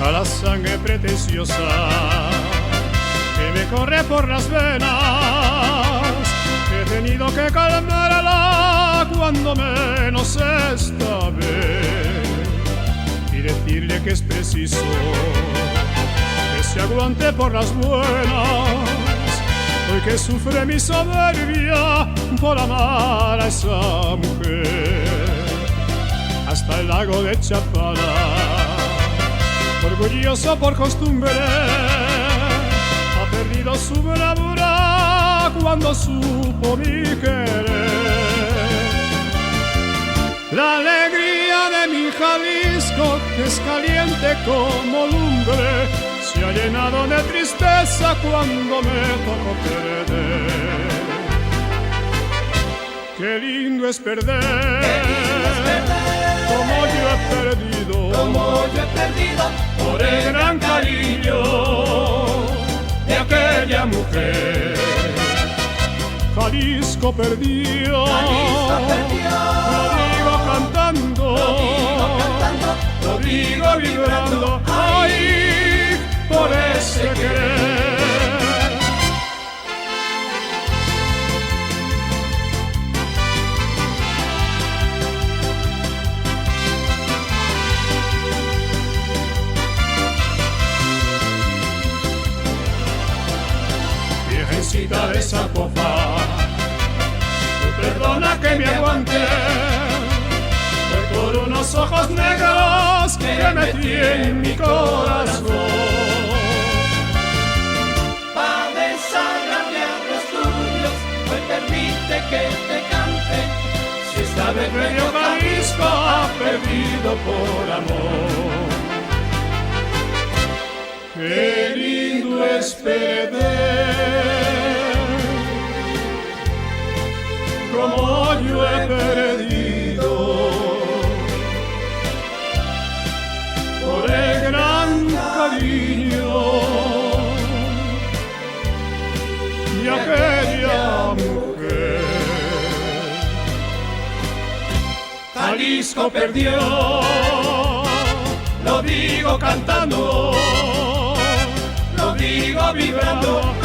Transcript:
a la sangre pretenciosa que me corre por las venas. He tenido que calmarla cuando menos esta vez y decirle que es preciso que se aguante por las buenas. Hoy que sufre mi soberbia por amar a esa mujer, hasta el lago de Chapala, orgulloso por costumbre, ha perdido su bravura cuando supo mi querer. La alegría de mi Jalisco, que es caliente como lumbre, se ha llenado de tristeza cuando me tocó perder. Qué lindo es perder, como yo he perdido por el gran cariño de aquella mujer. Jalisco perdió, lo digo cantando, lo digo vibrando, ay, por ese querer. Virgencita de Zapopan, perdona que me aguante, fue por unos ojos negros que metí en mi corazón. Padre Sagrada a los tuyos, hoy permite que te cante, si esta vez medio Jalisco ha perdido por amor. Qué lindo es perder, como yo he perdido por el gran cariño de aquella mujer. Jalisco perdió, lo digo cantando, lo digo vibrando.